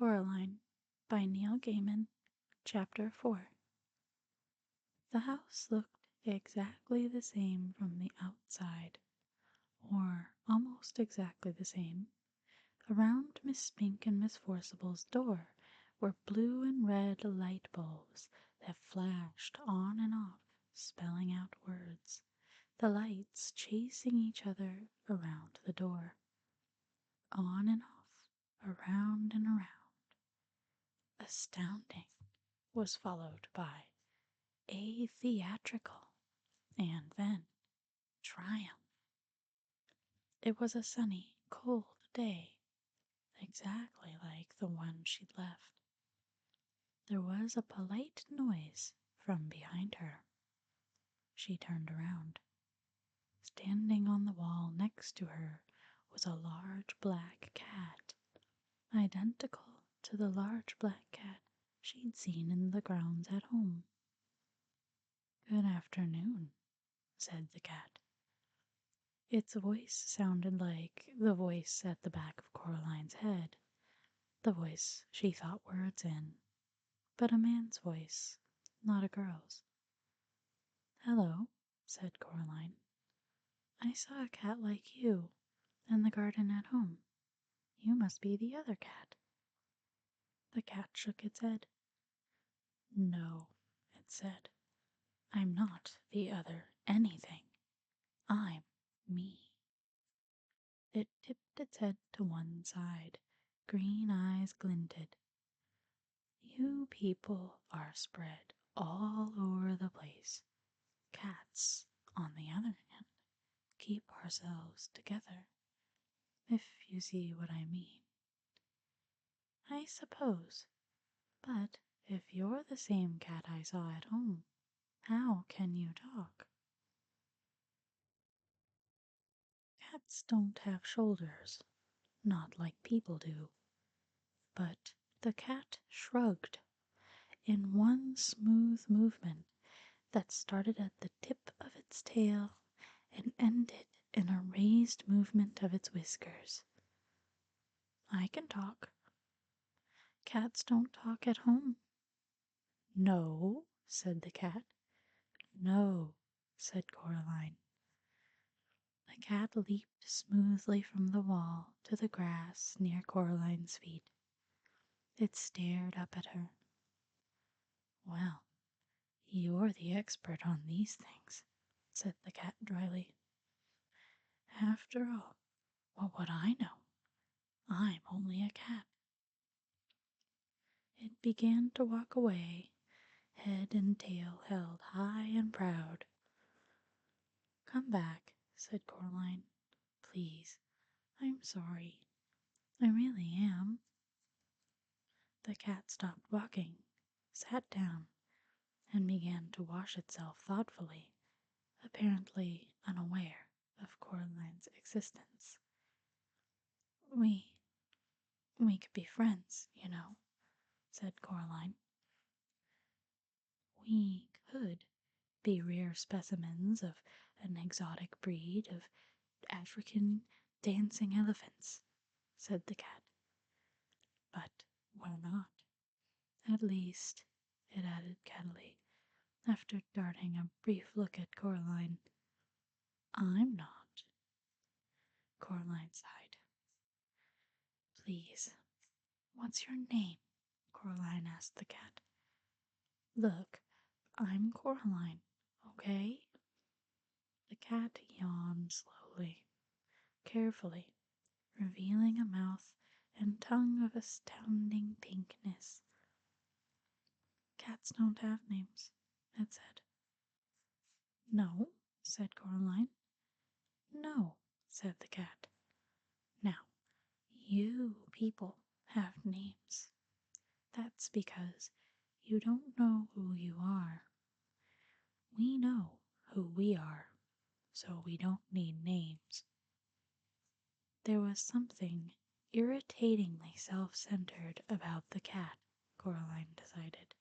Coraline by Neil Gaiman, Chapter 4. The house looked exactly the same from the outside, or almost exactly the same. Around Miss Spink and Miss Forcible's door were blue and red light bulbs that flashed on and off, spelling out words, the lights chasing each other around the door. On and off, around and around. Astounding was followed by a theatrical, and then triumph. It was a sunny, cold day, exactly like the one she'd left. There was a polite noise from behind her. She turned around. Standing on the wall next to her was a large black cat, identical to the large black cat she'd seen in the grounds at home. "Good afternoon," said the cat. Its voice sounded like the voice at the back of Coraline's head, the voice she thought words in, but a man's voice, not a girl's. "Hello," said Coraline. "I saw a cat like you in the garden at home. You must be the other cat." The cat shook its head. "No," it said. "I'm not the other anything. I'm me." It tipped its head to one side. Green eyes glinted. "You people are spread all over the place. Cats, on the other hand, keep ourselves together, if you see what I mean." "I suppose. But if you're the same cat I saw at home, how can you talk?" "Cats don't have shoulders, not like people do." But the cat shrugged in one smooth movement that started at the tip of its tail and ended in a raised movement of its whiskers. "I can talk." "Cats don't talk at home." "No," said the cat. "No," said Coraline. The cat leaped smoothly from the wall to the grass near Coraline's feet. It stared up at her. "Well, you're the expert on these things," said the cat dryly. "After all, what would I know? I'm only a cat." It began to walk away, head and tail held high and proud. "Come back," said Coraline. "Please, I'm sorry. I really am." The cat stopped walking, sat down, and began to wash itself thoughtfully, apparently unaware of Coraline's existence. We could be friends, you know," said Coraline. "We could be rare specimens of an exotic breed of African dancing elephants," said the cat. "But we're not. At least," it added cattily, after darting a brief look at Coraline, "I'm not." Coraline sighed. "Please, what's your name?" Coraline asked the cat. "Look, I'm Coraline, okay?" The cat yawned slowly, carefully, revealing a mouth and tongue of astounding pinkness. "Cats don't have names," it said. "No," said Coraline. "No," said the cat. "Now, you people have names. That's because you don't know who you are. We know who we are, so we don't need names." There was something irritatingly self-centered about the cat, Coraline decided,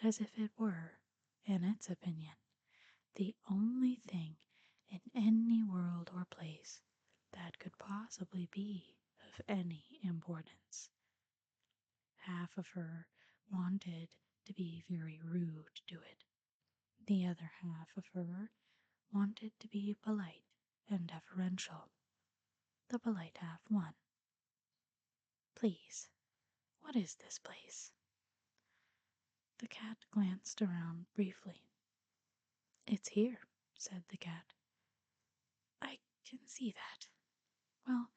as if it were, in its opinion, the only thing in any world or place that could possibly be of any importance. half of her wanted to be very rude to it. The other half of her wanted to be polite and deferential. The polite half won. Please, what is this place? The cat glanced around briefly. It's here, said the cat. I can see that. Well,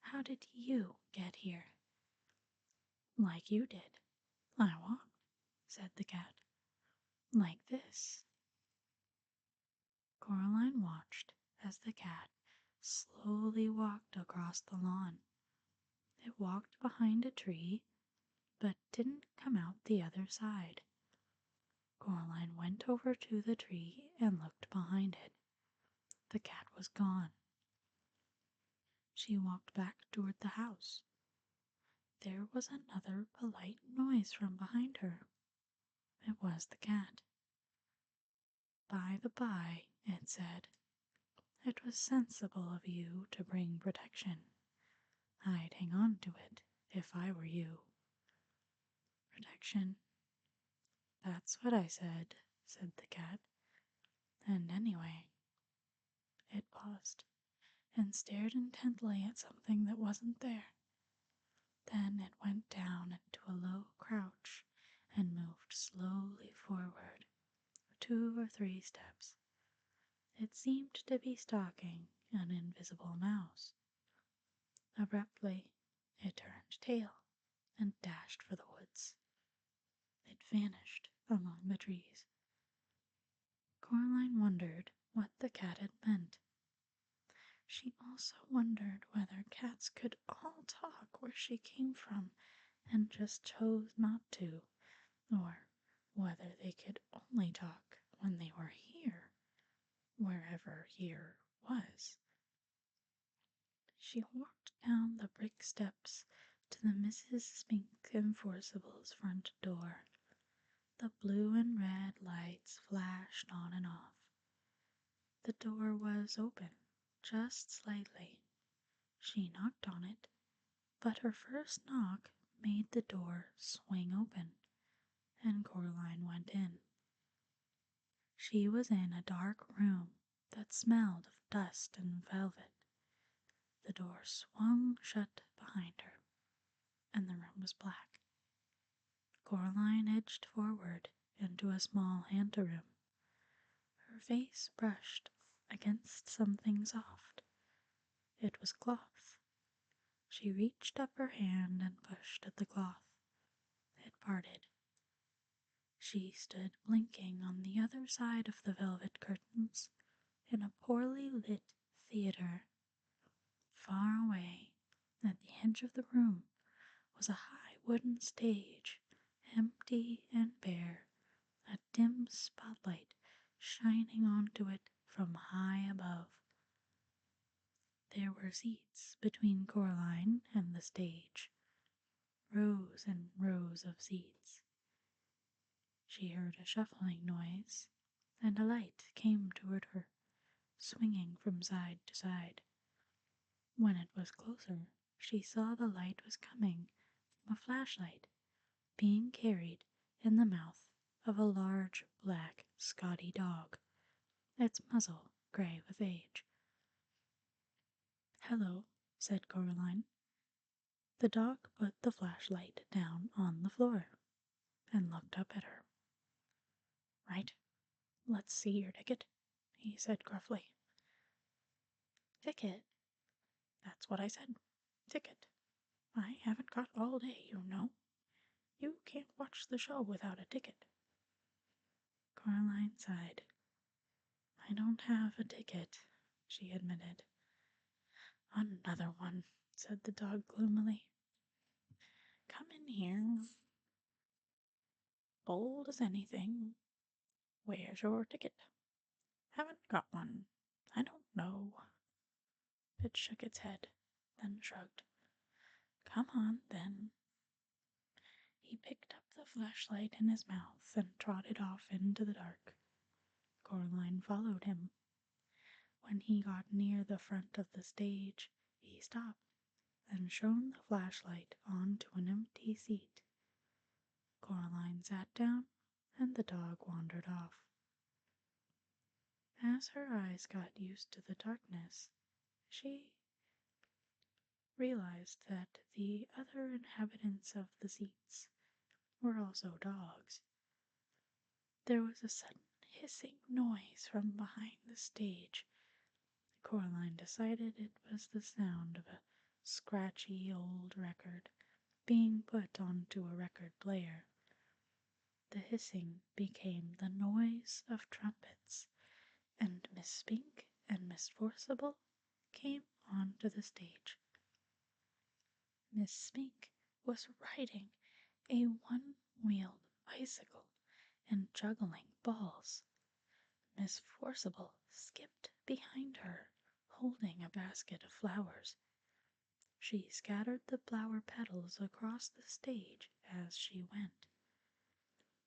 how did you get here? Like you did. I walked, said the cat. Like this. Coraline watched as the cat slowly walked across the lawn. It walked behind a tree, but didn't come out the other side. Coraline went over to the tree and looked behind it. The cat was gone. She walked back toward the house. There was another polite noise from behind her. It was the cat. By the by, it said, it was sensible of you to bring protection. I'd hang on to it if I were you. Protection. That's what I said the cat. And anyway. It paused and stared intently at something that wasn't there. Then it went down into a low crouch and moved slowly forward, 2 or 3 steps. It seemed to be stalking an invisible mouse. Abruptly, it turned tail and dashed for the woods. It vanished among the trees. Coraline wondered what the cat had meant. She also wondered whether cats could all talk where she came from and just chose not to, or whether they could only talk when they were here, wherever here was. She walked down the brick steps to the Mrs. Spink Enforcible's front door. The blue and red lights flashed on and off. The door was open, just slightly. She knocked on it, but her first knock made the door swing open, and Coraline went in. She was in a dark room that smelled of dust and velvet. The door swung shut behind her, and the room was black. Coraline edged forward into a small anteroom. Her face brushed against something soft. It was cloth. She reached up her hand and pushed at the cloth. It parted. She stood blinking on the other side of the velvet curtains in a poorly lit theater. Far away, at the edge of the room, was a high wooden stage, empty and bare, a dim spotlight shining onto it from high above. There were seats between Coraline and the stage, rows and rows of seats. She heard a shuffling noise, and a light came toward her, swinging from side to side. When it was closer, she saw the light was coming from a flashlight being carried in the mouth of a large black Scotty dog, its muzzle gray with age. "Hello," said Coraline. The dog put the flashlight down on the floor and looked up at her. "Right, let's see your ticket," he said gruffly. "Ticket? That's what I said. Ticket. I haven't got all day, you know. You can't watch the show without a ticket." Coraline sighed. "I don't have a ticket," she admitted. "Another one," said the dog gloomily. "Come in here. Bold as anything. Where's your ticket?" "Haven't got one. I don't know." It shook its head, then shrugged. "Come on, then." He picked up the flashlight in his mouth and trotted off into the dark. Coraline followed him. When he got near the front of the stage, he stopped and shone the flashlight onto an empty seat Coraline sat down, and the dog wandered off. As her eyes got used to the darkness, she realized that the other inhabitants of the seats were also dogs. There was a sudden hissing noise from behind the stage. Coraline decided it was the sound of a scratchy old record being put onto a record player. The hissing became the noise of trumpets, and Miss Spink and Miss Forcible came onto the stage. Miss Spink was riding a one-wheeled bicycle and juggling balls. Miss Forcible skipped behind her, holding a basket of flowers. She scattered the flower petals across the stage as she went.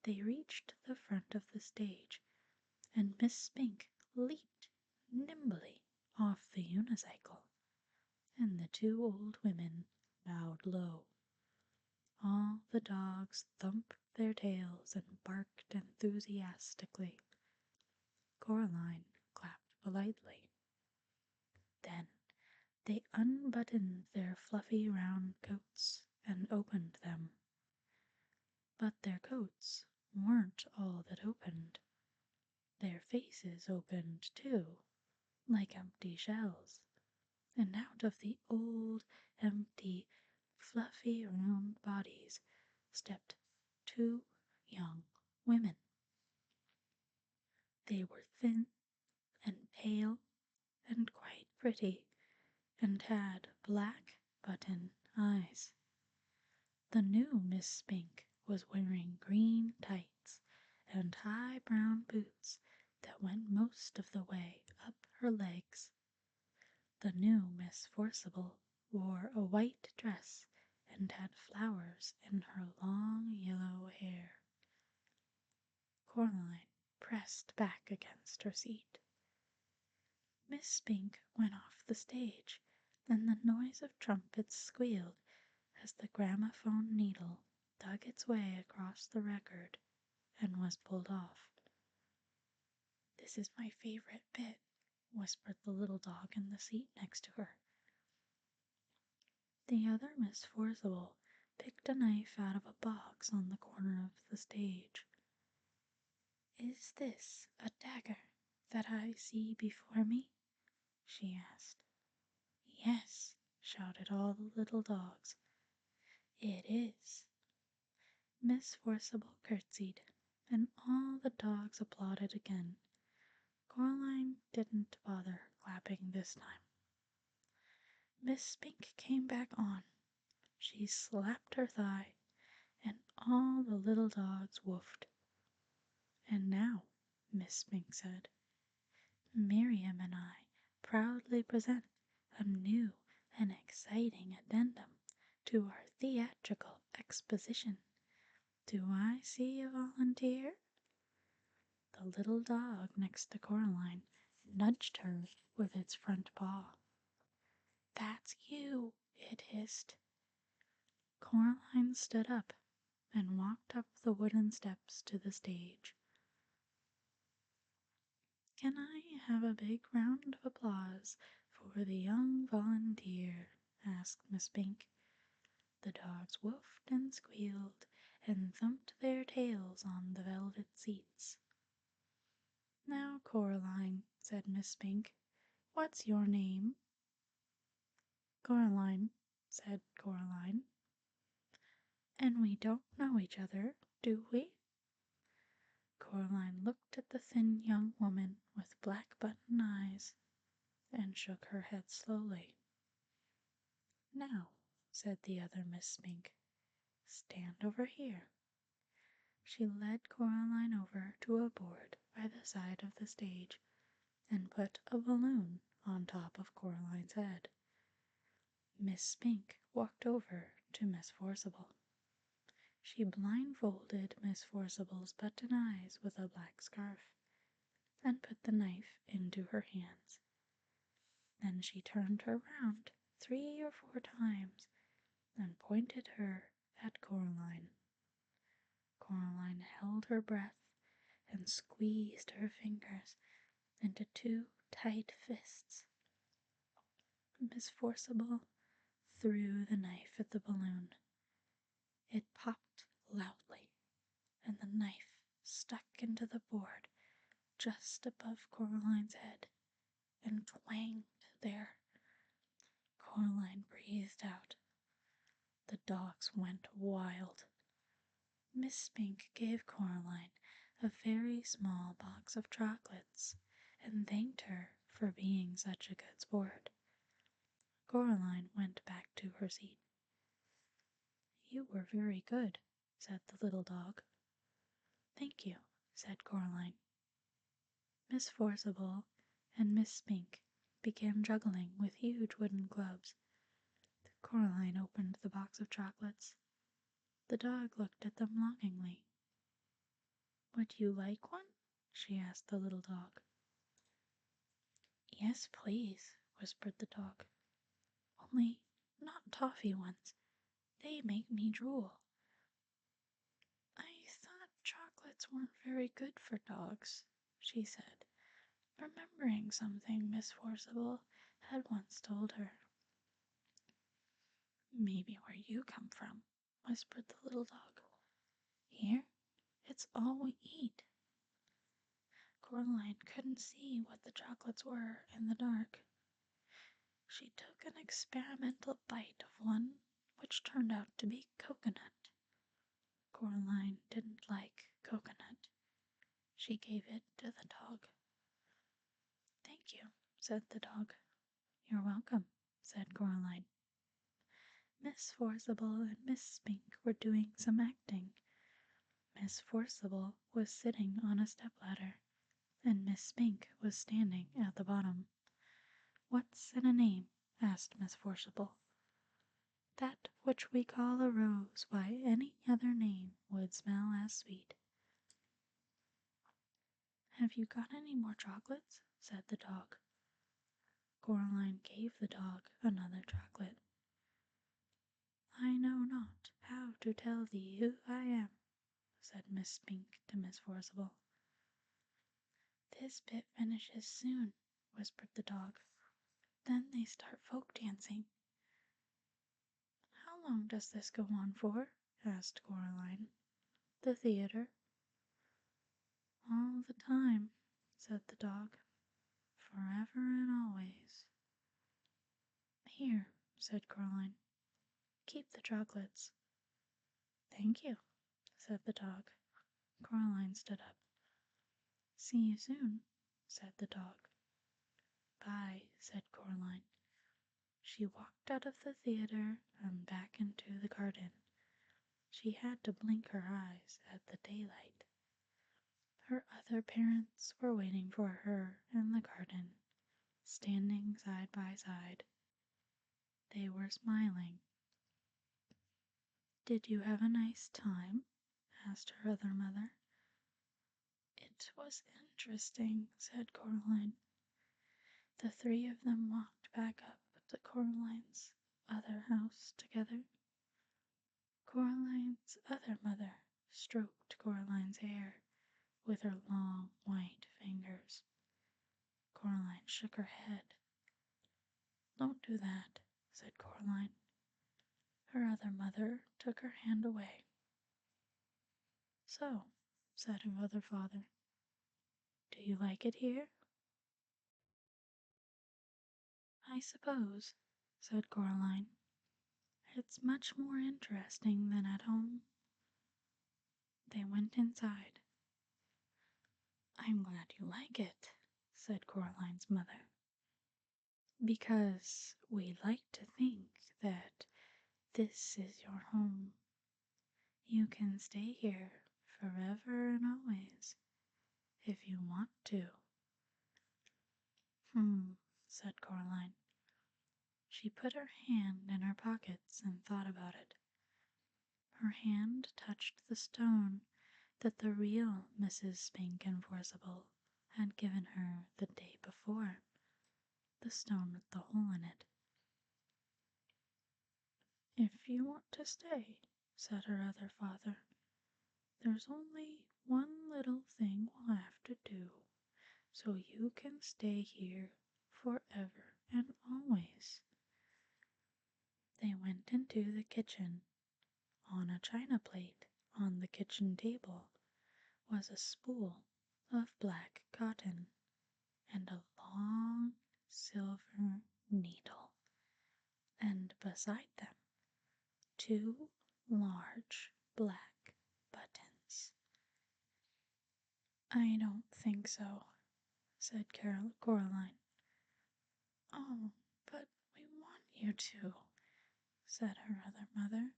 They reached the front of the stage, and Miss Spink leaped nimbly off the unicycle, and the two old women bowed low. All the dogs thumped their tails and barked enthusiastically. Coraline clapped politely. Then they unbuttoned their fluffy round coats and opened them. But their coats weren't all that opened. Their faces opened too, like empty shells, and out of the old, empty, fluffy round bodies stepped two young women. They were thin and pale and quite pretty, and had black button eyes. The new Miss Spink was wearing green tights and high brown boots that went most of the way up her legs. The new Miss Forcible wore a white dress and had flowers in her long yellow hair. Coraline pressed back against her seat. Miss Spink went off the stage, and the noise of trumpets squealed as the gramophone needle dug its way across the record and was pulled off. "This is my favorite bit," whispered the little dog in the seat next to her. The other Miss Forcible picked a knife out of a box on the corner of the stage. "Is this a dagger that I see before me?" she asked. "Yes," shouted all the little dogs. "It is." Miss Forcible curtsied, and all the dogs applauded again. Coraline didn't bother clapping this time. Miss Spink came back on. She slapped her thigh, and all the little dogs woofed. "And now," Miss Spink said, "Miriam and I proudly present a new and exciting addendum to our theatrical exposition. Do I see a volunteer?" The little dog next to Coraline nudged her with its front paw. "That's you," it hissed. Coraline stood up and walked up the wooden steps to the stage. "Can I have a big round of applause for the young volunteer?" asked Miss Pink. The dogs woofed and squealed and thumped their tails on the velvet seats. "Now, Coraline," said Miss Pink, "what's your name?" "Coraline," said Coraline. "And we don't know each other, do we?" Coraline looked at the thin young woman with black button eyes and shook her head slowly. "Now," said the other Miss Spink, "stand over here." She led Coraline over to a board by the side of the stage and put a balloon on top of Coraline's head. Miss Spink walked over to Miss Forcible. She blindfolded Miss Forcible's button eyes with a black scarf and put the knife into her hands. Then she turned her round 3 or 4 times and pointed her at Coraline. Coraline held her breath and squeezed her fingers into two tight fists. Miss Forcible threw the knife at the balloon. It popped loudly, and the knife stuck into the board just above Coraline's head and twanged there. Coraline breathed out. The dogs went wild. Miss Spink gave Coraline a very small box of chocolates and thanked her for being such a good sport. Coraline went back to her seat. "You were very good," said the little dog. "Thank you," said Coraline. Miss Forcible and Miss Spink began juggling with huge wooden clubs. Coraline opened the box of chocolates. The dog looked at them longingly. "Would you like one?" she asked the little dog. "Yes, please," whispered the dog. "Only not toffee ones. They make me drool." "I thought chocolates weren't very good for dogs," she said, remembering something Miss Forcible had once told her. "Maybe where you come from," whispered the little dog. "Here, it's all we eat." Coraline couldn't see what the chocolates were in the dark. She took an experimental bite of one, which turned out to be coconut. Coraline didn't like coconut. She gave it to the dog. "Thank you," said the dog. "You're welcome," said Coraline. Miss Forcible and Miss Spink were doing some acting. Miss Forcible was sitting on a stepladder, and Miss Spink was standing at the bottom. "What's in a name?" asked Miss Forcible. "That which we call a rose by any other name would smell as sweet." "Have you got any more chocolates?" said the dog. Coraline gave the dog another chocolate. "I know not how to tell thee who I am," said Miss Spink to Miss Forcible. "This bit finishes soon," whispered the dog. "Then they start folk dancing." "How long does this go on for?" asked Coraline. "The theater." "All the time," said the dog. "Forever and always." "Here," said Coraline. "Keep the chocolates." "Thank you," said the dog. Coraline stood up. "See you soon," said the dog. "Bye," said Coraline. She walked out of the theater and back into the garden. She had to blink her eyes at the daylight. Her other parents were waiting for her in the garden, standing side by side. They were smiling. "Did you have a nice time?" asked her other mother. "It was interesting," said Coraline. The three of them walked back up to Coraline's other house together. Coraline's other mother stroked Coraline's hair with her long white fingers. Coraline shook her head. "Don't do that," said Coraline. Her other mother took her hand away. "So," said her other father, "do you like it here?" "I suppose," said Coraline. "It's much more interesting than at home." They went inside. "I'm glad you like it," said Coraline's mother, "because we like to think that this is your home. You can stay here forever and always, if you want to." Said Coraline. She put her hand in her pockets and thought about it. Her hand touched the stone that the real Mrs. Spink and Forcible had given her the day before, the stone with the hole in it. "If you want to stay," said her other father, There's only one little thing we'll have to do, so you can stay here forever and always. They went into the kitchen. On a china plate on the kitchen table was a spool of black cotton and a long silver needle, and beside them two large black buttons. I don't think so, said Coraline. Oh, but we want you to, said her other mother.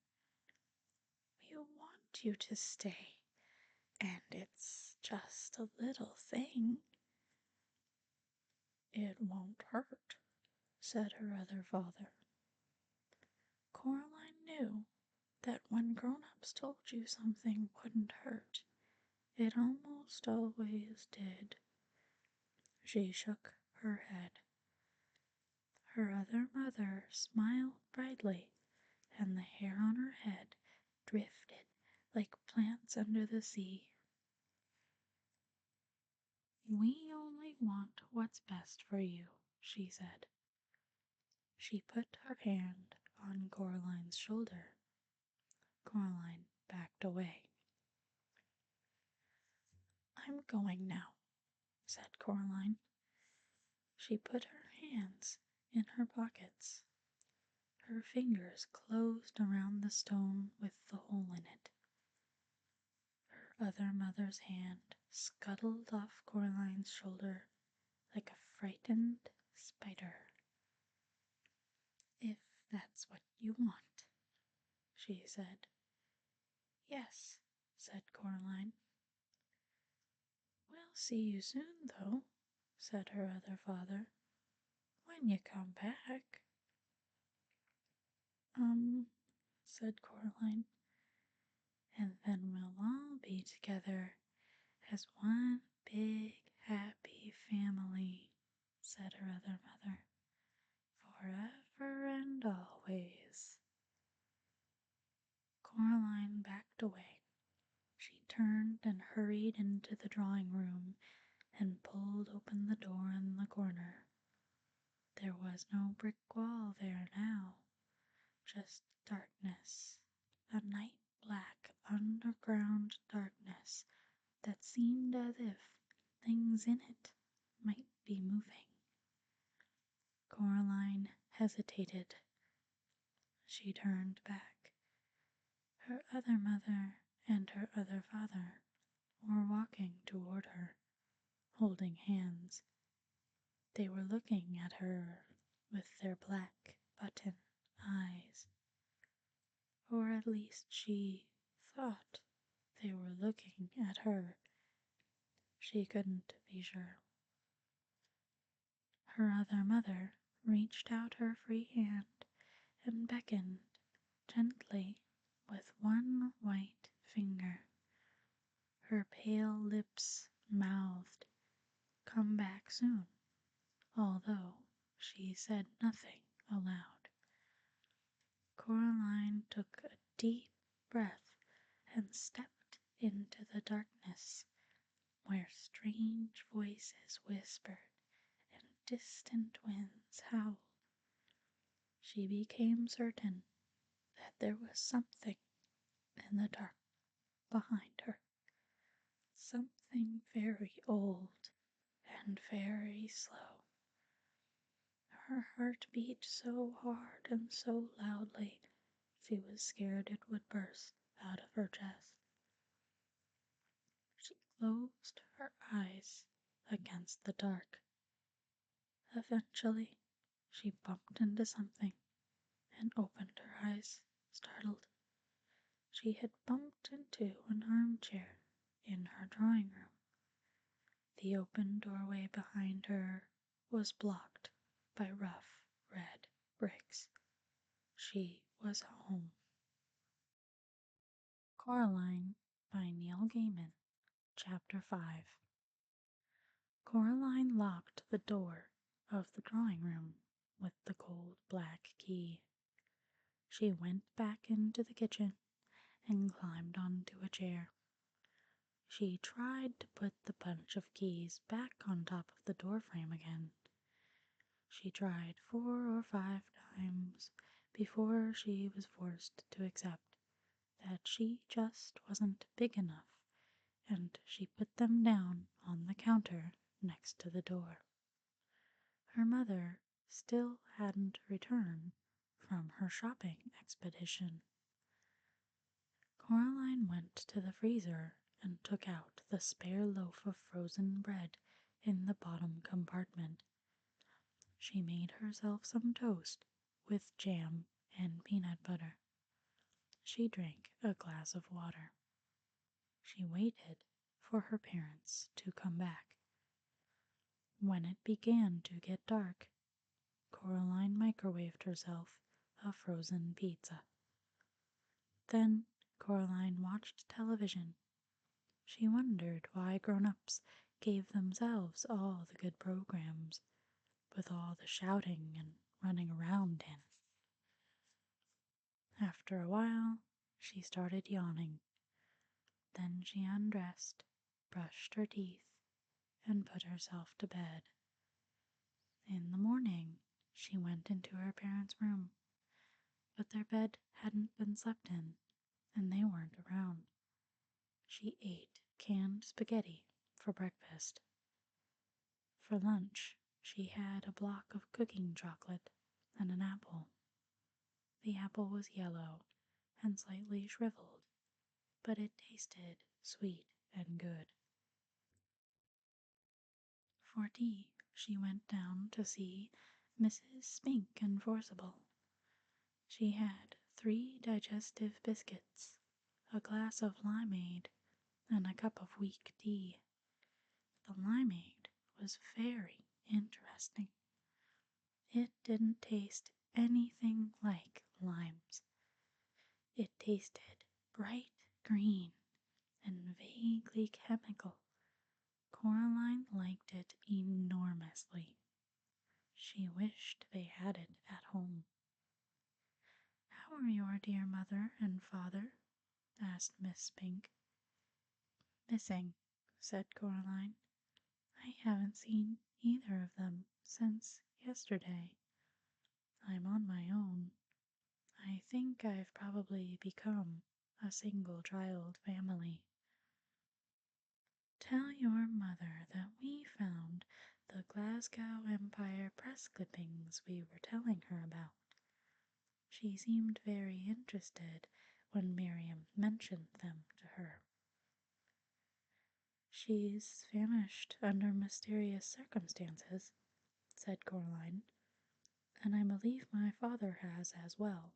We want you to stay, and it's just a little thing. It won't hurt, said her other father. Coraline knew that when grown-ups told you something wouldn't hurt, it almost always did. She shook her head. Her other mother smiled brightly, and the hair on her head drifted like plants under the sea. We only want what's best for you, she said. She put her hand on Coraline's shoulder. Coraline backed away. I'm going now, said Coraline. She put her hands in her pockets. Her fingers closed around the stone with the hole in it. Her other mother's hand scuttled off Coraline's shoulder like a frightened spider. If that's what you want, she said. Yes, said Coraline. We'll see you soon, though, said her other father, when you come back. Said Coraline, and then we'll all be together as one big happy family, said her other mother, forever and always. Coraline backed away. She turned and hurried into the drawing room and pulled open the door in the corner. There was no brick wall there now, just darkness, a night-black underground darkness that seemed as if things in it might be moving. Coraline hesitated. She turned back. Her other mother and her other father were walking toward her, holding hands. They were looking at her with their black button eyes. Or at least she thought they were looking at her. She couldn't be sure. Her other mother reached out her free hand and beckoned gently with one white finger. Her pale lips mouthed, "Come back soon," although she said nothing aloud. Coraline took a deep breath and stepped into the darkness, where strange voices whispered and distant winds howled. She became certain that there was something in the dark behind her, something very old and very slow. Her heart beat so hard and so loudly she was scared it would burst out of her chest. She closed her eyes against the dark. Eventually, she bumped into something and opened her eyes, startled. She had bumped into an armchair in her drawing room. The open doorway behind her was blocked by rough red bricks. She was home. Coraline by Neil Gaiman, Chapter 5. Coraline locked the door of the drawing room with the cold black key. She went back into the kitchen and climbed onto a chair. She tried to put the bunch of keys back on top of the doorframe again. She tried 4 or 5 times before she was forced to accept that she just wasn't big enough, and she put them down on the counter next to the door. Her mother still hadn't returned from her shopping expedition. Coraline went to the freezer and took out the spare loaf of frozen bread in the bottom compartment. She made herself some toast with jam and peanut butter. She drank a glass of water. She waited for her parents to come back. When it began to get dark, Coraline microwaved herself a frozen pizza. Then Coraline watched television. She wondered why grown-ups gave themselves all the good programs, with all the shouting and running around in. After a while, she started yawning. Then she undressed, brushed her teeth, and put herself to bed. In the morning, she went into her parents' room, but their bed hadn't been slept in, and they weren't around. She ate canned spaghetti for breakfast. For lunch, she had a block of cooking chocolate and an apple. The apple was yellow and slightly shriveled, but it tasted sweet and good. For tea, she went down to see Mrs. Spink and Forcible. She had 3 digestive biscuits, a glass of limeade, and a cup of weak tea. The limeade was very interesting. It didn't taste anything like limes. It tasted bright green and vaguely chemical. Coraline liked it enormously. She wished they had it at home. "How are your dear mother and father?" asked Miss Spink. "Missing," said Coraline. "I haven't seen either of them since yesterday. I'm on my own. I think I've probably become a single-child family." "Tell your mother that we found the Glasgow Empire press clippings we were telling her about. She seemed very interested when Miriam mentioned them to her." "She's vanished under mysterious circumstances," said Coraline, "and I believe my father has as well."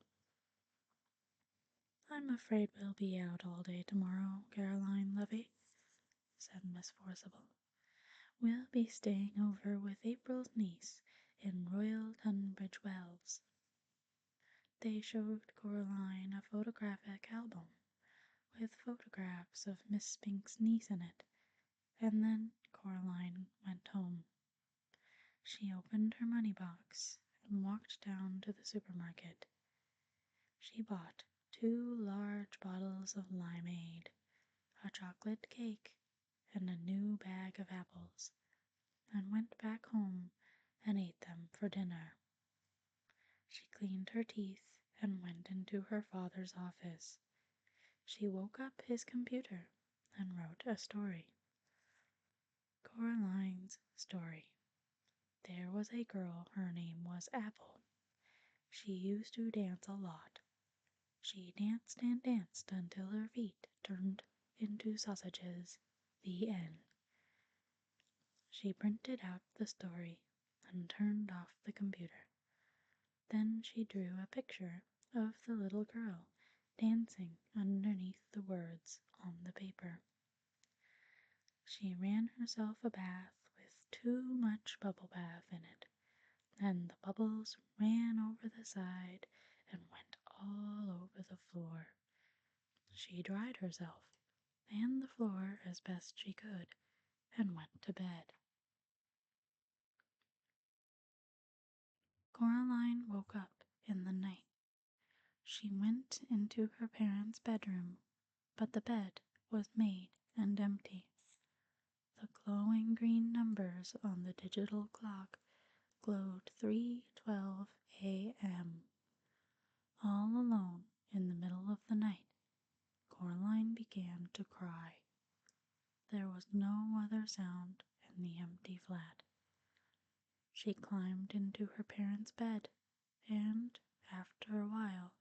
"I'm afraid we'll be out all day tomorrow, Caroline Levy," said Miss Forcible. "We'll be staying over with April's niece in Royal Tunbridge Wells." They showed Coraline a photographic album with photographs of Miss Spink's niece in it, and then Coraline went home. She opened her money box and walked down to the supermarket. She bought 2 large bottles of limeade, a chocolate cake, and a new bag of apples, and went back home and ate them for dinner. She cleaned her teeth and went into her father's office. She woke up his computer and wrote a story. Coraline's story. There was a girl, her name was Apple. She used to dance a lot. She danced and danced until her feet turned into sausages. The end. She printed out the story and turned off the computer. Then she drew a picture of the little girl dancing underneath the words on the paper. She ran herself a bath with too much bubble bath in it, and the bubbles ran over the side and went all over the floor. She dried herself and the floor as best she could and went to bed. Coraline woke up in the night. She went into her parents' bedroom, but the bed was made and empty. The glowing green numbers on the digital clock glowed 3:12 a.m. All alone in the middle of the night, Coraline began to cry. There was no other sound in the empty flat. She climbed into her parents' bed, and, after a while,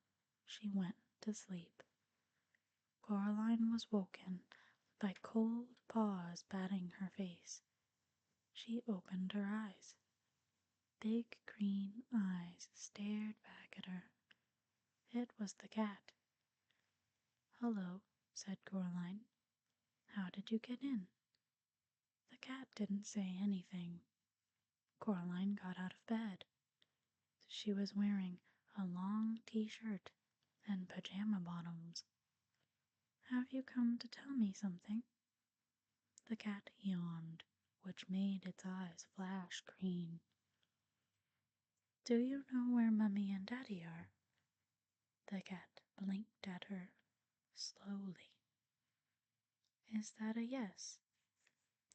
she went to sleep. Coraline was woken by cold paws patting her face. She opened her eyes. Big green eyes stared back at her. It was the cat. "Hello," said Coraline. "How did you get in?" The cat didn't say anything. Coraline got out of bed. She was wearing a long t-shirt and pajama bottoms. "Have you come to tell me something?" The cat yawned, which made its eyes flash green. "Do you know where Mummy and Daddy are?" The cat blinked at her slowly. "Is that a yes?"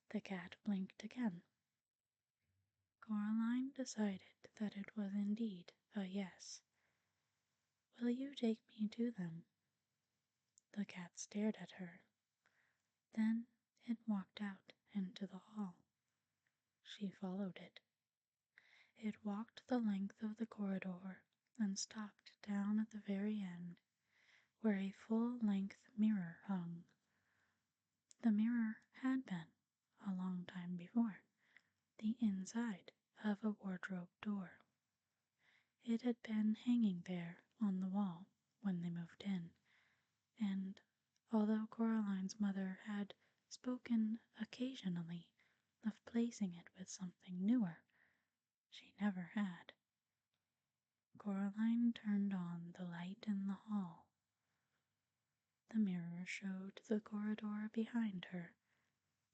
The cat blinked again. Coraline decided that it was indeed a yes. "Will you take me to them?" The cat stared at her. Then it walked out into the hall. She followed it. It walked the length of the corridor and stopped down at the very end, where a full-length mirror hung. The mirror had been, a long time before, the inside of a wardrobe door. It had been hanging there on the wall when they moved in, and although Coraline's mother had spoken occasionally of placing it with something newer, she never had. Coraline turned on the light in the hall. The mirror showed the corridor behind her.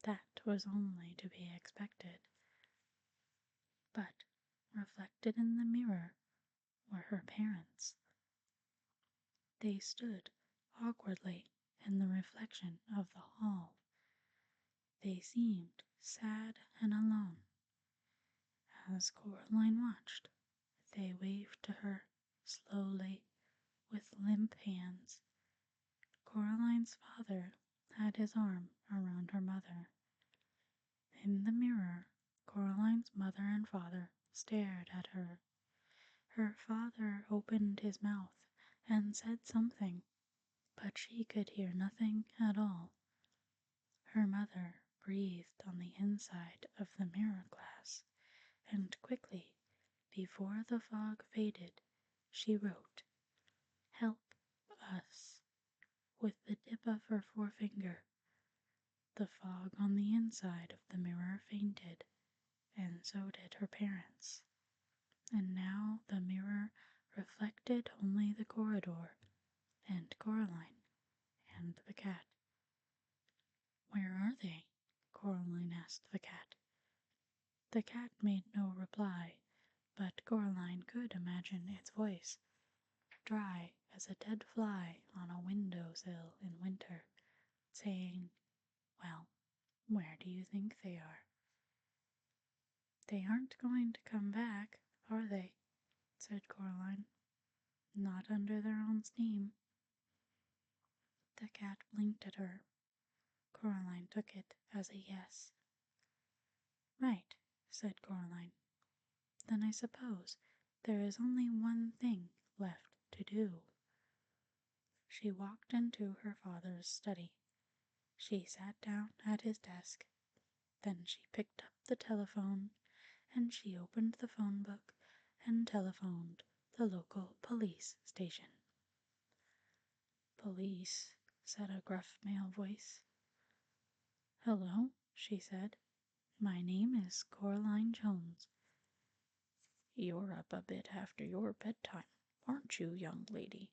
That was only to be expected. But reflected in the mirror were her parents. They stood awkwardly in the reflection of the hall. They seemed sad and alone. As Coraline watched, they waved to her slowly with limp hands. Coraline's father had his arm around her mother. In the mirror, Coraline's mother and father stared at her. Her father opened his mouth and said something, but she could hear nothing at all. Her mother breathed on the inside of the mirror glass, and quickly, before the fog faded, she wrote, "Help us," with the tip of her forefinger. The fog on the inside of the mirror fainted, and so did her parents. And now the mirror reflected only the corridor, and Coraline, and the cat. "Where are they?" Coraline asked the cat. The cat made no reply, but Coraline could imagine its voice, dry as a dead fly on a window-sill in winter, saying, "Well, where do you think they are?" "They aren't going to come back, are they?" said Coraline. "Not under their own steam." The cat blinked at her. Coraline took it as a yes. "Right," said Coraline. "Then I suppose there is only one thing left to do." She walked into her father's study. She sat down at his desk. Then she picked up the telephone, and she opened the phone book and telephoned the local police station. "Police," said a gruff male voice. "Hello," she said. "My name is Coraline Jones." "You're up a bit after your bedtime, aren't you, young lady?"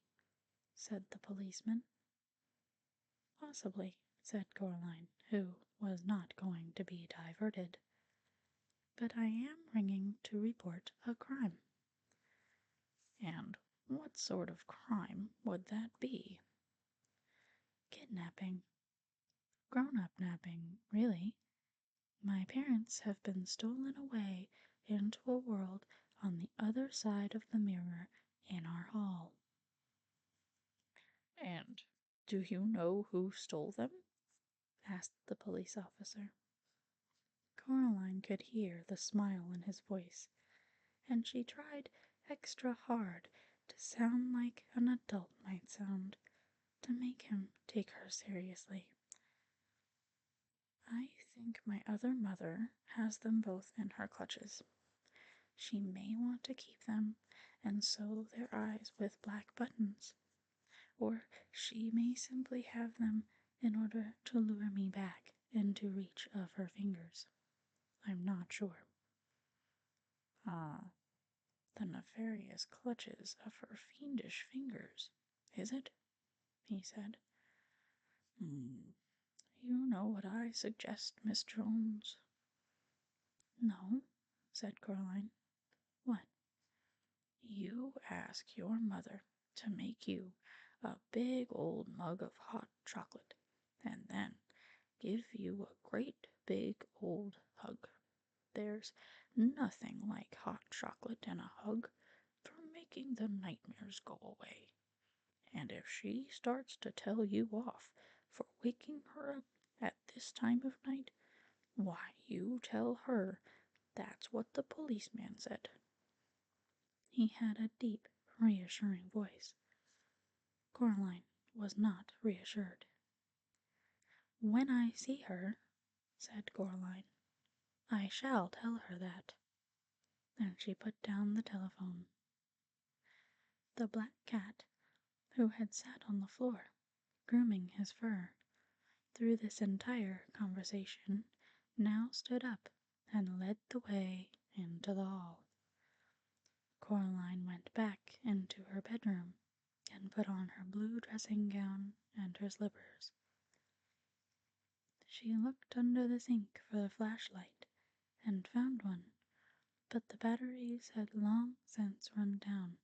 said the policeman. "Possibly," said Coraline, who was not going to be diverted. "But I am ringing to report a crime." "And what sort of crime would that be?" "Kidnapping." grown-up napping, really. My parents have been stolen away into a world on the other side of the mirror in our hall." "And do you know who stole them?" asked the police officer. Coraline could hear the smile in his voice, and she tried extra hard to sound like an adult might sound, to make him take her seriously. "I think my other mother has them both in her clutches. She may want to keep them and sew their eyes with black buttons, or she may simply have them in order to lure me back into reach of her fingers. I'm not sure." "Ah, the nefarious clutches of her fiendish fingers, is it?" he said. You know what I suggest, Miss Jones?" "No," said Coraline. "What?" "You ask your mother to make you a big old mug of hot chocolate, and then give you a great big old hug. There's nothing like hot chocolate and a hug for making the nightmares go away. And if she starts to tell you off for waking her up at this time of night, why, you tell her that's what the policeman said." He had a deep, reassuring voice. Coraline was not reassured. "When I see her," said Coraline, "I shall tell her that." Then she put down the telephone. The black cat, who had sat on the floor, grooming his fur, through this entire conversation, now stood up and led the way into the hall. Coraline went back into her bedroom and put on her blue dressing gown and her slippers. She looked under the sink for the flashlight and found one, but the batteries had long since run down,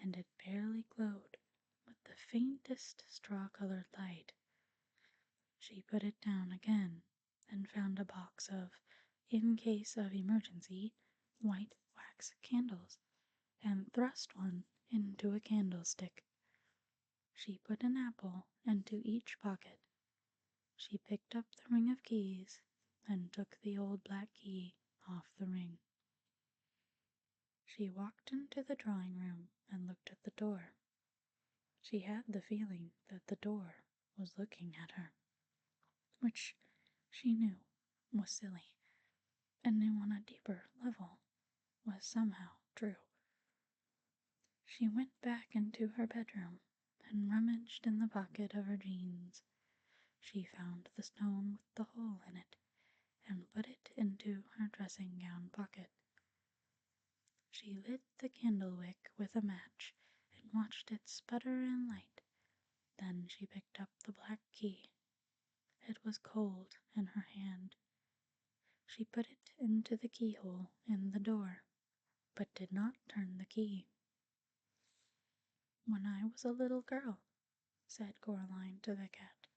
and it barely glowed with the faintest straw-colored light. She put it down again and found a box of, in case of emergency, white wax candles, and thrust one into a candlestick. She put an apple into each pocket. She picked up the ring of keys and took the old black key off the ring. She walked into the drawing room and looked at the door. She had the feeling that the door was looking at her, which she knew was silly, and knew on a deeper level was somehow true. She went back into her bedroom and rummaged in the pocket of her jeans. She found the stone with the hole in it and put it into her dressing gown pocket. She lit the candle wick with a match and watched it sputter and light. Then she picked up the black key. It was cold in her hand. She put it into the keyhole in the door, but did not turn the key. "When I was a little girl," said Coraline to the cat,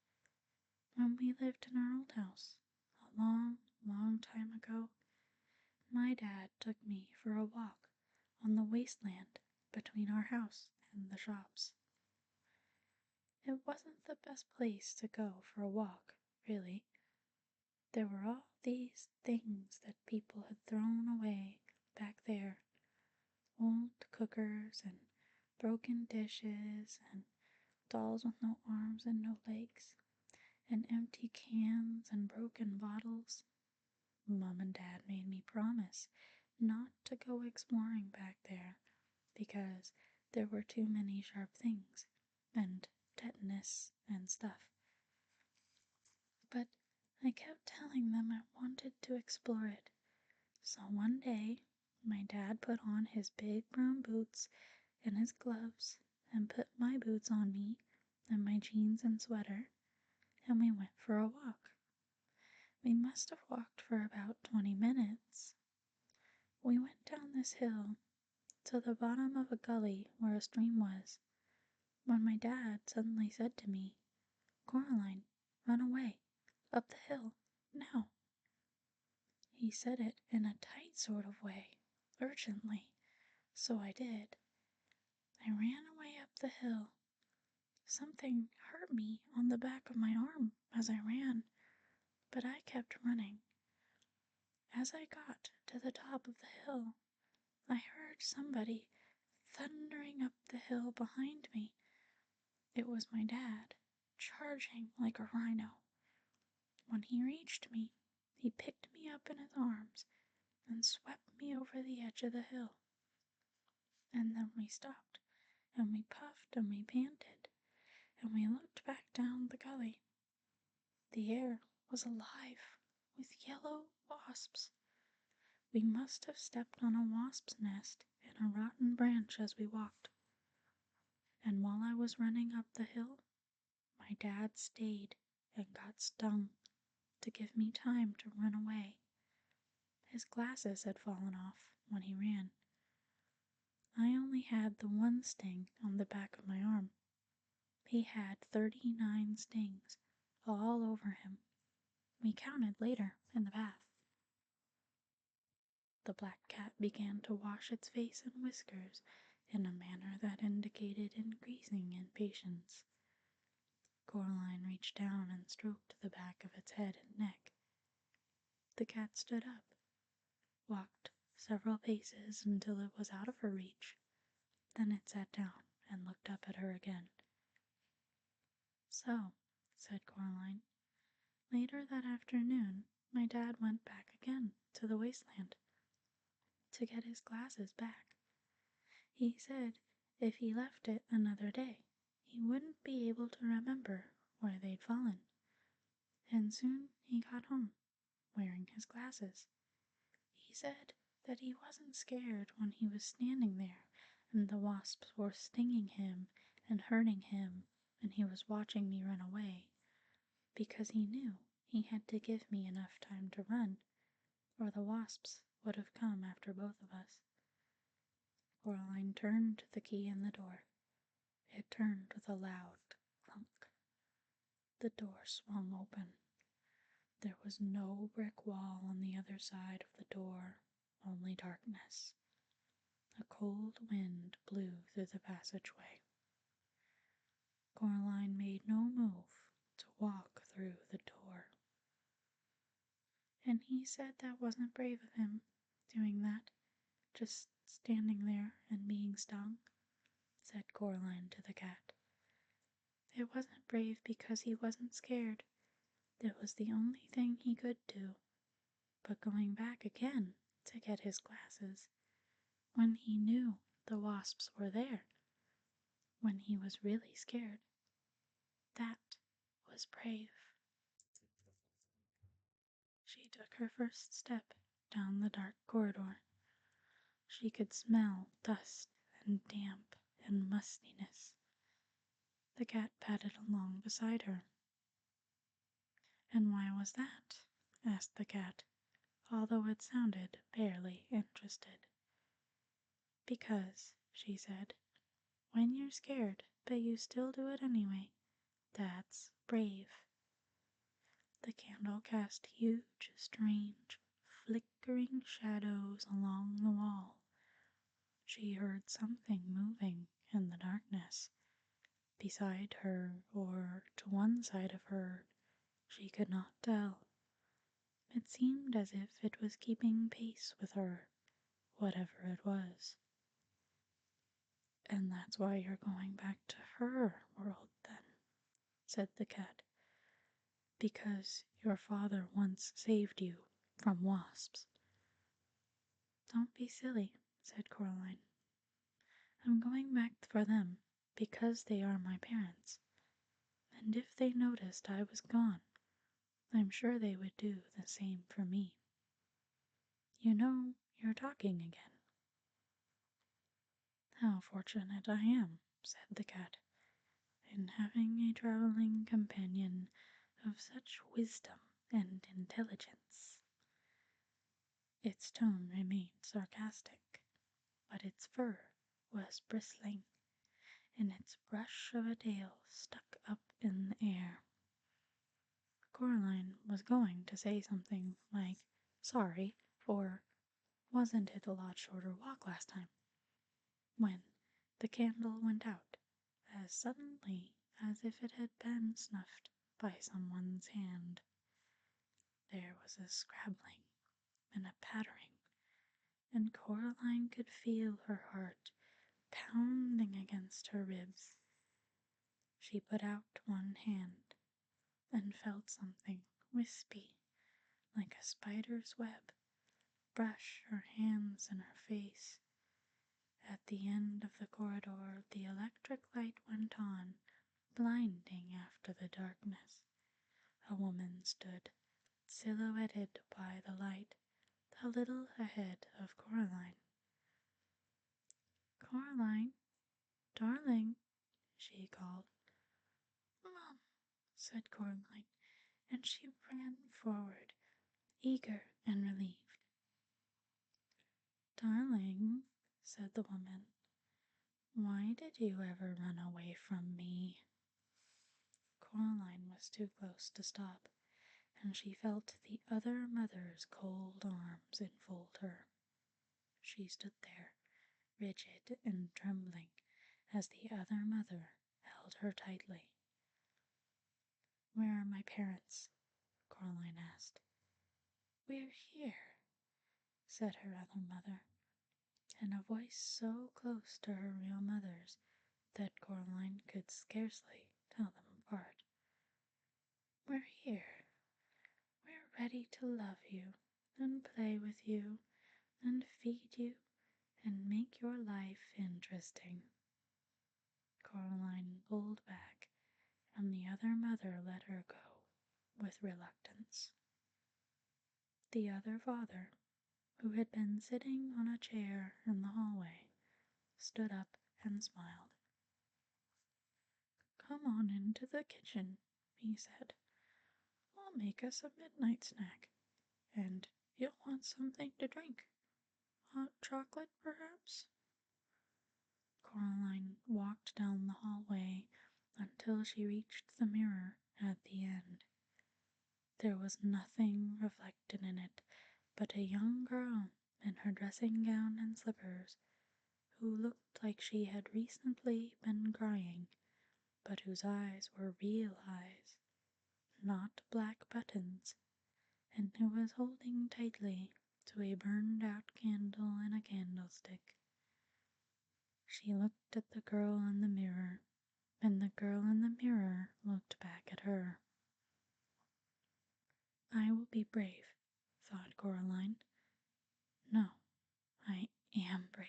"when we lived in our old house, a long, long time ago, my dad took me for a walk on the wasteland between our house and the shops. It wasn't the best place to go for a walk, really. There were all these things that people had thrown away back there, old cookers and broken dishes and dolls with no arms and no legs, and empty cans and broken bottles. Mom and Dad made me promise not to go exploring back there because there were too many sharp things and tetanus and stuff. But I kept telling them I wanted to explore it. So one day, my dad put on his big brown boots and his gloves and put my boots on me and my jeans and sweater, and we went for a walk. We must have walked for about 20 minutes. We went down this hill to the bottom of a gully where a stream was, when my dad suddenly said to me, 'Coraline, run away. up the hill, now." He said it in a tight sort of way, urgently, so I did. I ran away up the hill. Something hurt me on the back of my arm as I ran, but I kept running. As I got to the top of the hill, I heard somebody thundering up the hill behind me. It was my dad, charging like a rhino. When he reached me, he picked me up in his arms and swept me over the edge of the hill. And then we stopped, and we puffed and we panted, and we looked back down the gully. The air was alive with yellow wasps. We must have stepped on a wasp's nest in a rotten branch as we walked. And while I was running up the hill, my dad stayed and got stung to give me time to run away. His glasses had fallen off when he ran. I only had the one sting on the back of my arm. He had 39 stings all over him. We counted later in the bath. The black cat began to wash its face and whiskers in a manner that indicated increasing impatience. Coraline reached down and stroked the back of its head and neck. The cat stood up, walked several paces until it was out of her reach. Then it sat down and looked up at her again. "So," said Coraline, "later that afternoon my dad went back again to the wasteland to get his glasses back. He said if he left it another day, he wouldn't be able to remember where they'd fallen. And soon he got home, wearing his glasses. He said that he wasn't scared when he was standing there and the wasps were stinging him and hurting him and he was watching me run away, because he knew he had to give me enough time to run, or the wasps would have come after both of us." Coraline turned the key in the door. It turned with a loud clunk. The door swung open. There was no brick wall on the other side of the door, only darkness. A cold wind blew through the passageway. Coraline made no move to walk through the door. "And he said that wasn't brave of him, doing that, just standing there and being stung," said Coraline to the cat. "It wasn't brave because he wasn't scared. It was the only thing he could do. But going back again to get his glasses, when he knew the wasps were there, when he was really scared, that was brave." She took her first step down the dark corridor. She could smell dust and damp and mustiness. The cat padded along beside her. "And why was that?" asked the cat, although it sounded barely interested. "Because," she said, "when you're scared, but you still do it anyway, that's brave." The candle cast huge, strange, flickering shadows along the wall. She heard something moving in the darkness, beside her or to one side of her. She could not tell. It seemed as if it was keeping pace with her, whatever it was. "And that's why you're going back to her world, then," said the cat. "Because your father once saved you from wasps." "Don't be silly," said Coraline. "I'm going back for them because they are my parents. And if they noticed I was gone, I'm sure they would do the same for me. You know, you're talking again." "How fortunate I am," said the cat, "in having a traveling companion of such wisdom and intelligence." Its tone remained sarcastic, but its fur was bristling, and its brush of a tail stuck up in the air. Coraline was going to say something like, "Sorry," or "Wasn't it a lot shorter walk last time?" when the candle went out as suddenly as if it had been snuffed by someone's hand. There was a scrabbling and a pattering, and Coraline could feel her heart pounding against her ribs. She put out one hand and felt something wispy, like a spider's web, brush her hands and her face. At the end of the corridor, the electric light went on, blinding after the darkness. A woman stood, silhouetted by the light, a little ahead of Coraline. "Coraline, darling," she called. "Mom," said Coraline, and she ran forward, eager and relieved. "Darling," said the woman, "why did you ever run away from me?" Coraline was too close to stop, and she felt the other mother's cold arms enfold her. She stood there, rigid and trembling, as the other mother held her tightly. "Where are my parents?" Coraline asked. "We're here," said her other mother, in a voice so close to her real mother's that Coraline could scarcely tell them apart. "We're here. We're ready to love you, and play with you, and feed you, and make your life interesting." Coraline pulled back, and the other mother let her go with reluctance. The other father, who had been sitting on a chair in the hallway, stood up and smiled. "Come on into the kitchen," he said. "I'll make us a midnight snack, and you'll want something to drink. Hot chocolate, perhaps?" Coraline walked down the hallway until she reached the mirror at the end. There was nothing reflected in it but a young girl in her dressing gown and slippers, who looked like she had recently been crying, but whose eyes were real eyes, not black buttons, and who was holding tightly to a burned-out candle in a candlestick. She looked at the girl in the mirror, and the girl in the mirror looked back at her. "I will be brave," thought Coraline. "No, I am brave."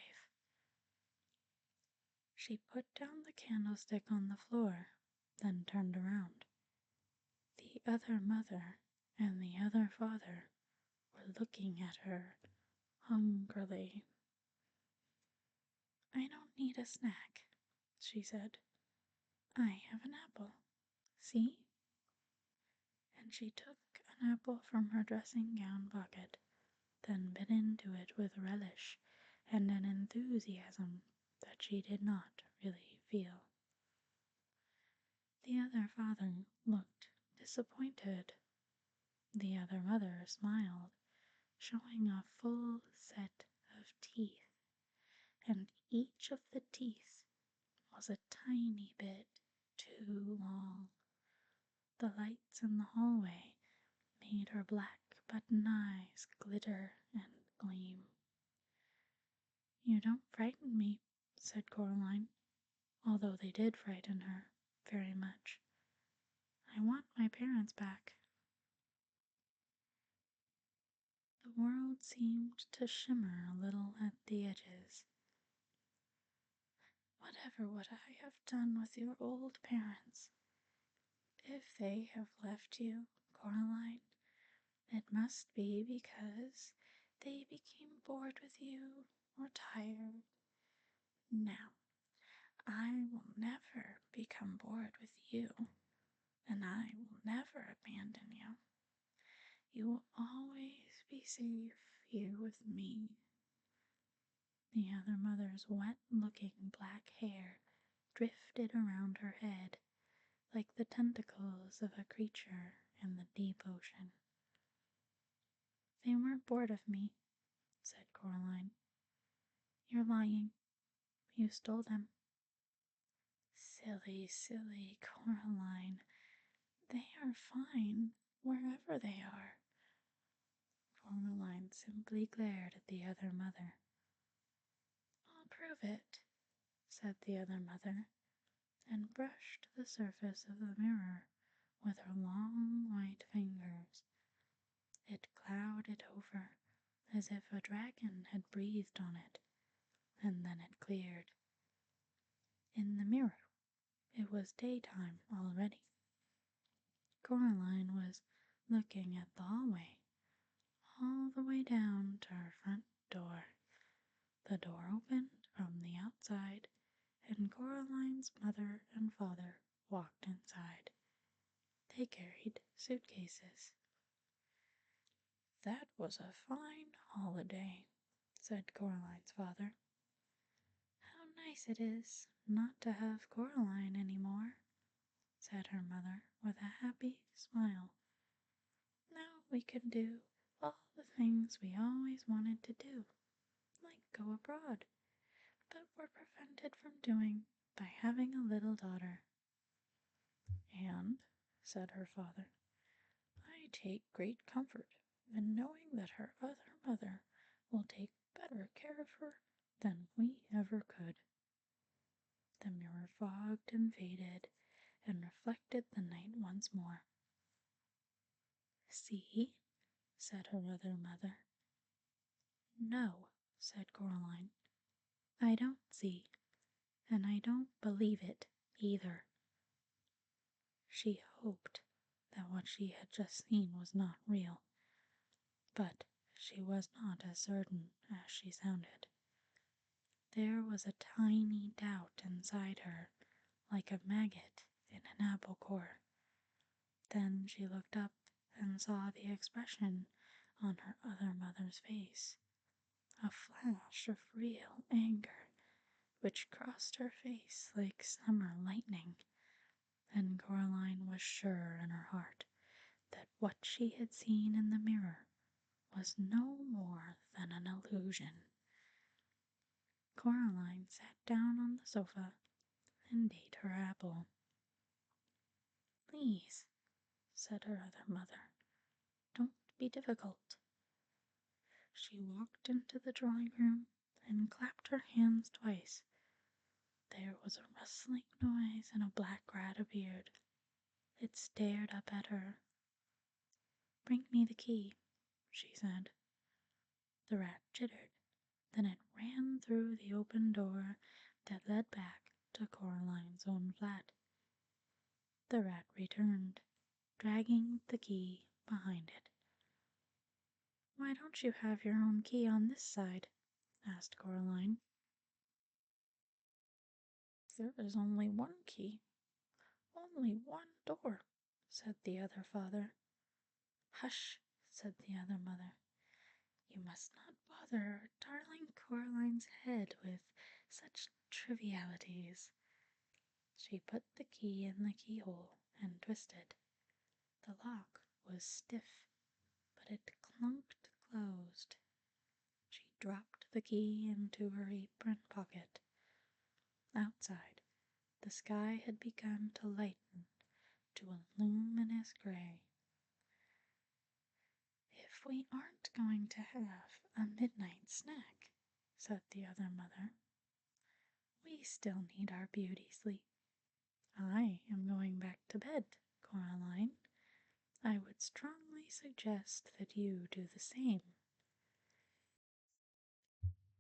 She put down the candlestick on the floor, then turned around. The other mother and the other father were looking at her hungrily. "I don't need a snack," she said. "I have an apple. See?" And she took an apple from her dressing gown pocket, then bit into it with relish and an enthusiasm that she did not really feel. The other father looked disappointed. The other mother smiled, showing a full set of teeth, and each of the teeth was a tiny bit too long. The lights in the hallway made her black button eyes glitter and gleam. "You don't frighten me," said Coraline, although they did frighten her very much. "I want my parents back." The world seemed to shimmer a little at the edges. "Whatever would I have done with your old parents? If they have left you, Coraline, it must be because they became bored with you or tired. Now, I will never become bored with you, and I will never abandon you. You will always be safe here with me." The other mother's wet-looking black hair drifted around her head like the tentacles of a creature in the deep ocean. They weren't bored of me, said Coraline. You're lying. You stole them. Silly, silly Coraline. They are fine, wherever they are. Coraline simply glared at the other mother. I'll prove it, said the other mother, and brushed the surface of the mirror with her long white fingers. It clouded over as if a dragon had breathed on it, and then it cleared. In the mirror, it was daytime already. Coraline was looking at the hallway, all the way down to her front door. The door opened from the outside, and Coraline's mother and father walked inside. They carried suitcases. That was a fine holiday, said Coraline's father. How nice it is not to have Coraline any more, said her mother with a happy smile. Now we can do all the things we always wanted to do, like go abroad, but we're prevented from doing by having a little daughter. And, said her father, I take great comfort in knowing that her other mother will take better care of her than we ever could. The mirror fogged and faded and reflected the night once more. See, said her other mother. No, said Coraline. I don't see, and I don't believe it either. She hoped that what she had just seen was not real, but she was not as certain as she sounded. There was a tiny doubt inside her, like a maggot in an apple core. Then she looked up and saw the expression on her other mother's face, a flash of real anger, which crossed her face like summer lightning, and Coraline was sure in her heart that what she had seen in the mirror was no more than an illusion. Coraline sat down on the sofa and ate her apple. Please, said her other mother, don't be difficult. She walked into the drawing room and clapped her hands twice. There was a rustling noise and a black rat appeared. It stared up at her. Bring me the key, she said. The rat chittered. Then it ran through the open door that led back to Coraline's own flat. The rat returned, dragging the key behind it. Why don't you have your own key on this side? Asked Coraline. There is only one key, only one door, said the other father. Hush, said the other mother. You must not bother our darling Coraline's head with such trivialities. She put the key in the keyhole and twisted. The lock was stiff, but it clunked closed. She dropped the key into her apron pocket. Outside, the sky had begun to lighten to a luminous gray. If we aren't going to have a midnight snack, said the other mother, we still need our beauty sleep. I am going back to bed, Coraline. I would strongly suggest that you do the same.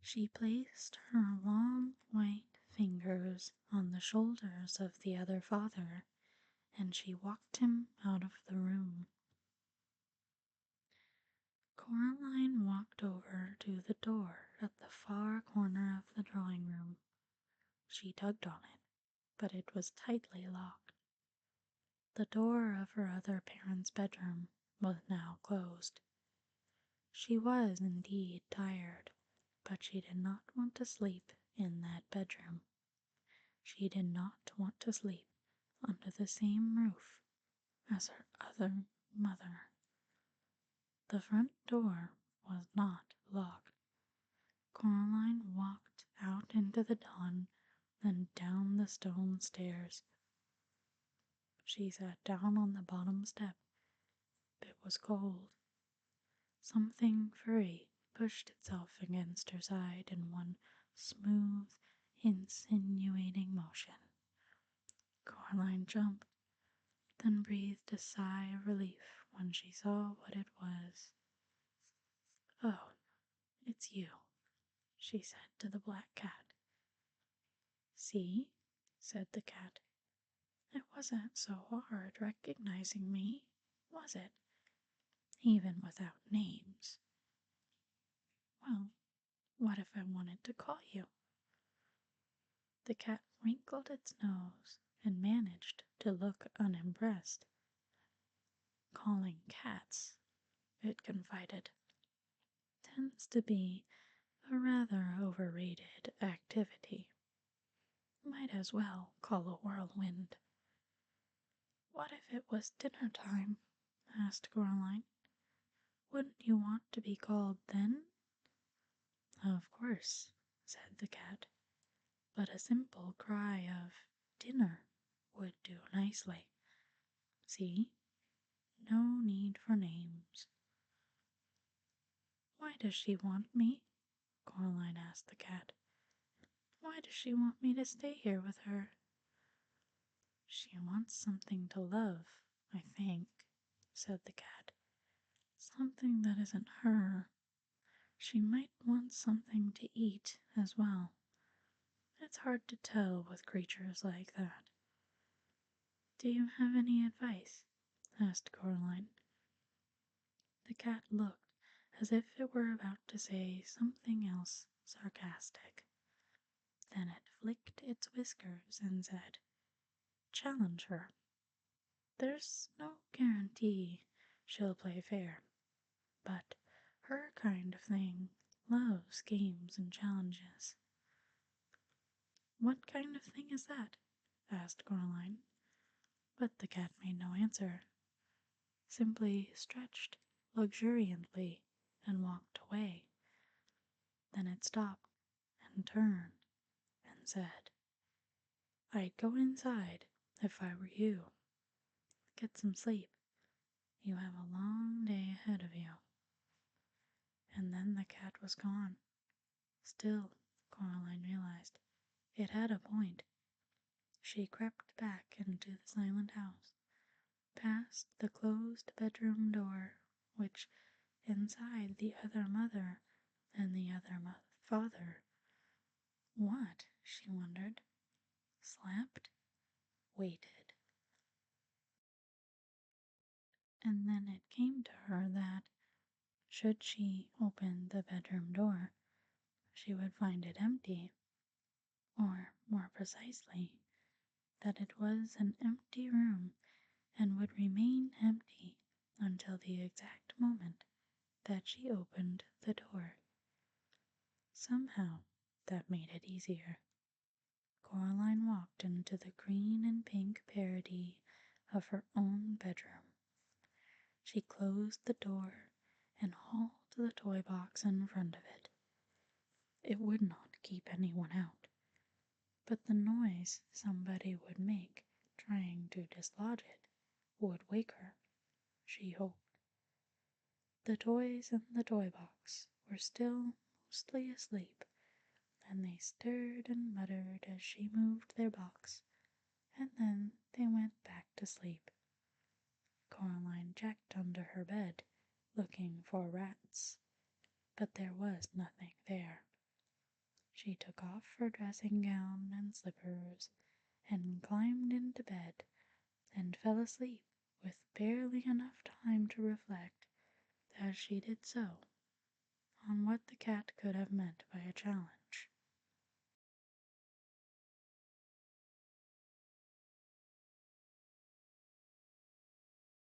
She placed her long white fingers on the shoulders of the other father, and she walked him out of the room. Coraline walked over to the door at the far corner of the drawing room. She tugged on it, but it was tightly locked. The door of her other parent's bedroom was now closed. She was indeed tired, but she did not want to sleep in that bedroom. She did not want to sleep under the same roof as her other mother. The front door was not locked. Coraline walked out into the dawn, then down the stone stairs. She sat down on the bottom step. It was cold. Something furry pushed itself against her side in one smooth, insinuating motion. Coraline jumped, then breathed a sigh of relief when she saw what it was. "Oh, it's you," she said to the black cat. "See," said the cat. "It wasn't so hard recognizing me, was it? Even without names. Well, what if I wanted to call you?" The cat wrinkled its nose and managed to look unimpressed. "Calling cats," it confided, "tends to be a rather overrated activity. Might as well call a whirlwind." "What if it was dinner time?" asked Coraline. "Wouldn't you want to be called then?" "Of course," said the cat, "but a simple cry of 'dinner' would do nicely. See? No need for names." "Why does she want me?" Coraline asked the cat. "Why does she want me to stay here with her?" "She wants something to love, I think," said the cat. "Something that isn't her. She might want something to eat as well. It's hard to tell with creatures like that." "Do you have any advice?" asked Coraline. The cat looked as if it were about to say something else sarcastic. Then it flicked its whiskers and said, "Challenge her. There's no guarantee she'll play fair, but her kind of thing loves games and challenges." "What kind of thing is that?" asked Coraline. But the cat made no answer, simply stretched luxuriantly and walked away. Then it stopped and turned and said, "I'd go inside if I were you. Get some sleep. You have a long day ahead of you." And then the cat was gone. Still, Coraline realized, it had a point. She crept back into the silent house, past the closed bedroom door, which inside the other mother and the other father. What, she wondered, slept, waited. And then it came to her that, should she open the bedroom door, she would find it empty, or more precisely, that it was an empty room and would remain empty until the exact moment that she opened the door. Somehow, that made it easier. Coraline walked into the green and pink parody of her own bedroom. She closed the door and hauled the toy box in front of it. It would not keep anyone out, but the noise somebody would make trying to dislodge it would wake her, she hoped. The toys in the toy box were still mostly asleep, and they stirred and muttered as she moved their box, and then they went back to sleep. Coraline checked under her bed, looking for rats, but there was nothing there. She took off her dressing gown and slippers and climbed into bed and fell asleep with barely enough time to reflect, as she did so, on what the cat could have meant by a challenge.